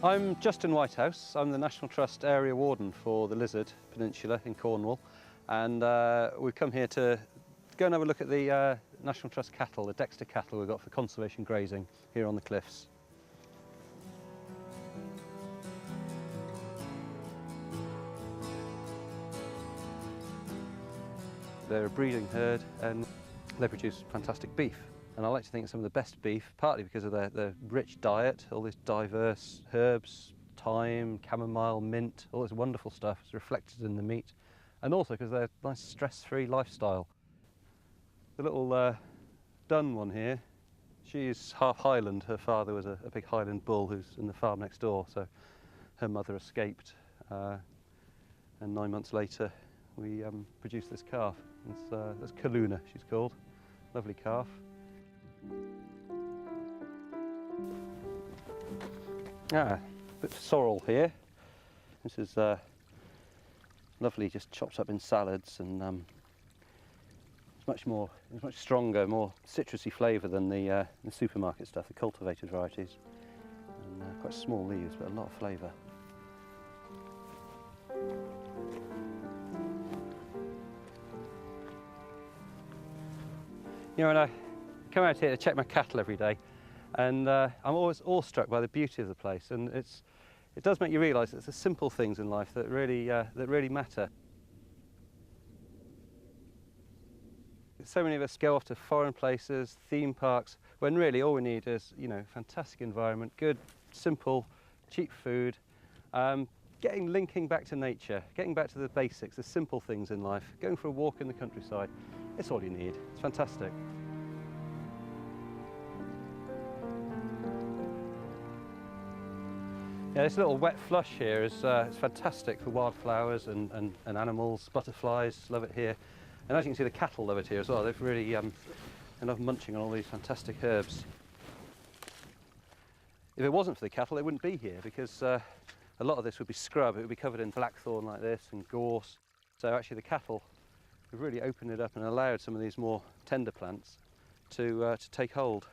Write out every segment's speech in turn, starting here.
I'm Justin Whitehouse. I'm the National Trust Area Warden for the Lizard Peninsula in Cornwall, and we've come here to go and have a look at the National Trust cattle, the Dexter cattle we've got for conservation grazing here on the cliffs. They're a breeding herd and they produce fantastic beef. And I like to think it's some of the best beef, partly because of their rich diet, all these diverse herbs, thyme, chamomile, mint, all this wonderful stuff is reflected in the meat. And also because they're a nice stress-free lifestyle. The little dun one here, she's half Highland. Her father was a big Highland bull who's in the farm next door, so her mother escaped. And 9 months later, we produced this calf. That's Kaluna, she's called. Lovely calf. A bit of sorrel here. This is lovely, just chopped up in salads, and it's much stronger, more citrusy flavour than the supermarket stuff, the cultivated varieties. And quite small leaves, but a lot of flavour. You know, when I come out here to check my cattle every day, and I'm always awestruck by the beauty of the place, and it does make you realise it's the simple things in life that really matter. So many of us go off to foreign places, theme parks, when really all we need is, you know, fantastic environment, good, simple, cheap food, linking back to nature, getting back to the basics, the simple things in life, going for a walk in the countryside. It's all you need. It's fantastic. Yeah, this little wet flush here is it's fantastic for wildflowers and animals, butterflies love it here. And as you can see, the cattle love it here as well. They've really enough munching on all these fantastic herbs. If it wasn't for the cattle, they wouldn't be here, because a lot of this would be scrub. It would be covered in blackthorn like this and gorse. So actually the cattle have really opened it up and allowed some of these more tender plants to take hold.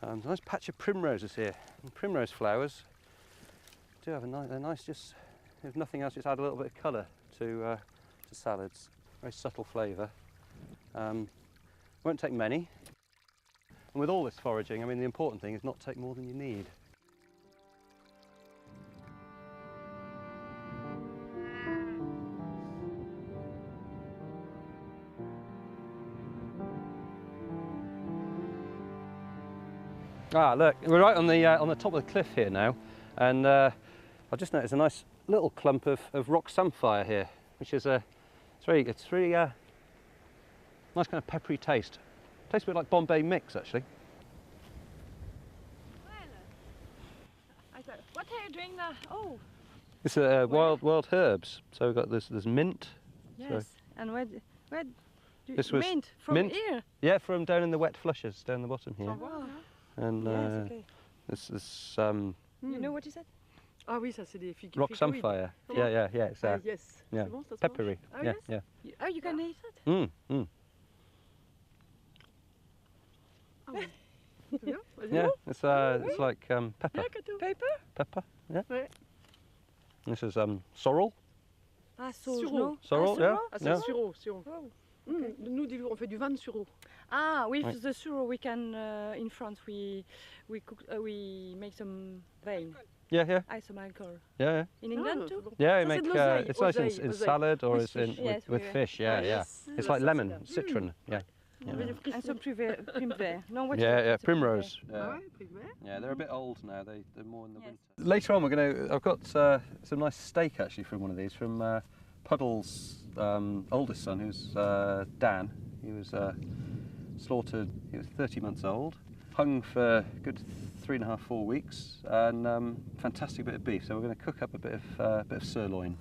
There's a nice patch of primroses here. And primrose flowers do have they're nice, just, if nothing else, just add a little bit of colour to salads. Very subtle flavour. Won't take many. And with all this foraging, I mean, the important thing is not take more than you need. Ah, look, we're right on the top of the cliff here now, and I've just noticed a nice little clump of rock samphire here, which is it's really nice kind of peppery taste. Tastes a bit like Bombay mix, actually. What are you doing now? Oh, it's wild herbs. So we've got there's mint. yes, so and where this was mint from mint? here? Yeah, from down in the wet flushes down the bottom here. Oh, And yes, okay. this is You know what is it? Ah oui, ça c'est des figues. rock samphire. Yeah. It's Yes. yeah, C'est bon, ça se mange? peppery. Oh, yeah, yes? yeah. Oh, you can eat it? Ah oui. C'est bien, vas-y. Yeah, it's like pepper. Bien, Kato. Paper? Pepper. Yeah. Ouais. This is sorrel. Ah, Sureau. Sorrel. Yeah. Ah, c'est Yeah. sureau, sureau. Oh. Nous, on fait du vin de sureau. Ah, with Right. the suro we can in France we make some wine, Yeah. some alcohol. Yeah. In England Ah, too? c'est bon. Yeah, you Ça, c'est make de l'oseille, it's nice oseille, in oseille. salad or With it's in fish. Yes, with we- fish. Yeah. Ah, yes. It's Là, like ça, lemon, c'est bien. citron. Yeah. On met du frisson. And some primevère. No, what Yeah, is it? yeah, It's a primrose. Ah Yeah. ouais, primaire. Yeah, they're a bit old now. They're more in the Yes. winter. Later on, I've got some nice steak actually from one of these from Puddle's oldest son, who's Dan. He was slaughtered. He was 30 months old, hung for a good 3.5, 4 weeks, and fantastic bit of beef. So we're going to cook up a bit of sirloin.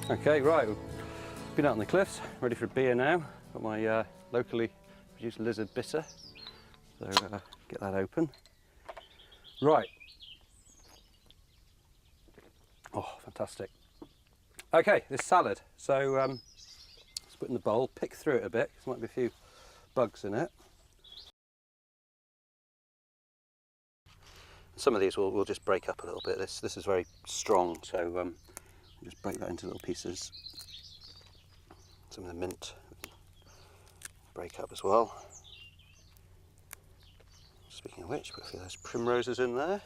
Okay, right, we've been out on the cliffs, ready for a beer now. Got my locally produced Lizard bitter, so get that open. Right. Oh, fantastic. Okay, this salad. So let's put it in the bowl, pick through it a bit, because there might be a few bugs in it. Some of these will just break up a little bit. This is very strong, so we'll just break that into little pieces. Some of the mint break up as well. Speaking of which, put a few of those primroses in there.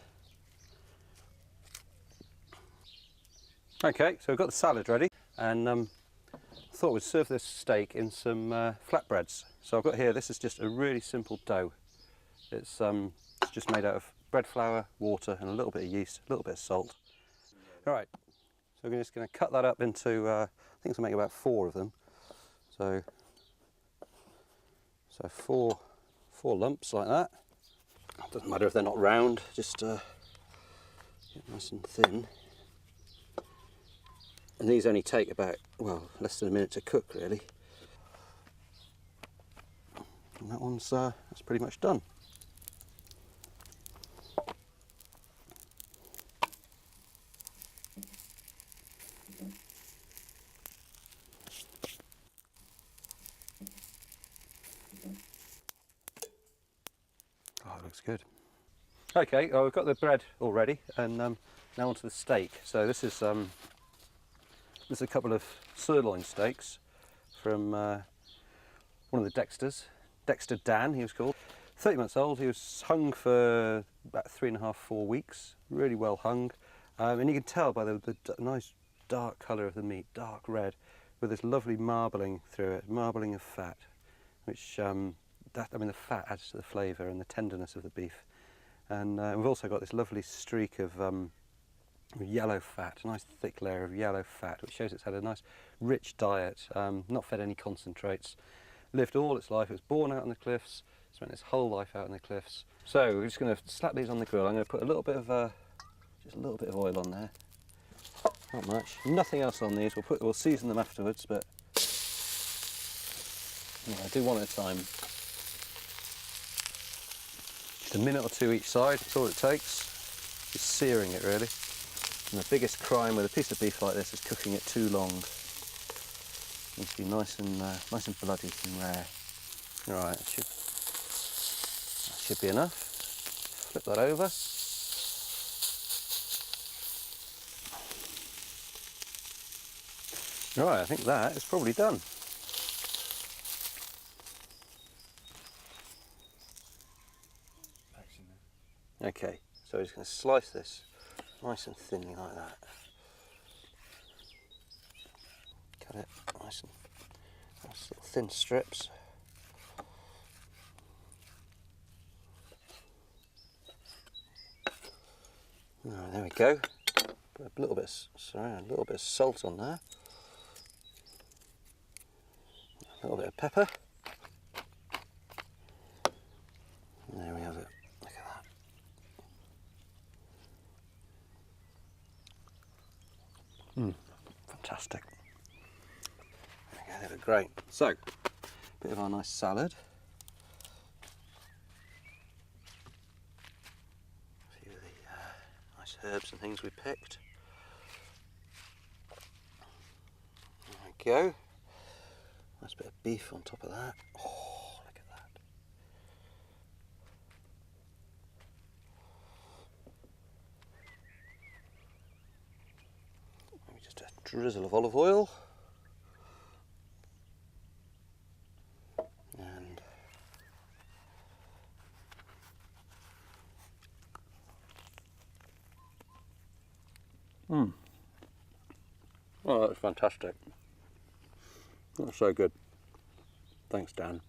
Okay, so we've got the salad ready, and I thought we'd serve this steak in some flatbreads. So I've got here, this is just a really simple dough. It's just made out of bread flour, water, and a little bit of yeast, a little bit of salt. All right, so we're just going to cut that up into, I think it's going to make about 4 of them. So four lumps like that. Doesn't matter if they're not round, just get nice and thin. And these only take about, well, less than a minute to cook, really. And that one's that's pretty much done. Oh, it looks good. Okay, well, we've got the bread all ready, and now onto the steak. So this is a couple of sirloin steaks from one of the Dexters, Dexter Dan he was called. 30 months old, he was hung for about 3.5, 4 weeks, really well hung. And you can tell by the nice dark colour of the meat, dark red, with this lovely marbling through it, marbling of fat, which, the fat adds to the flavour and the tenderness of the beef. And we've also got this lovely streak of yellow fat, a nice thick layer of yellow fat, which shows it's had a nice rich diet, not fed any concentrates, lived all its life. It was born out on the cliffs, spent its whole life out on the cliffs. So we're just going to slap these on the grill. I'm going to put a little bit of just a little bit of oil on there, not much, nothing else on these. We'll season them afterwards, but yeah, do one at a time. Just a minute or 2 each side, that's all it takes. Just searing it, really. And the biggest crime with a piece of beef like this is cooking it too long. It needs to be nice and bloody and rare. All right, that should be enough. Flip that over. All right, I think that is probably done. Okay, so we're just going to slice this nice and thinly like that. Cut it nice little thin strips. Right, there we go. Put a little bit of salt on there. A little bit of pepper. And there we have it. Look at that. Fantastic. Okay, they look great. So, a bit of our nice salad. A few of the nice herbs and things we picked. There we go. Nice bit of beef on top of that. Oh, look at that. Maybe just a drizzle of olive oil. And oh, that was fantastic. That's so good. Thanks, Dan.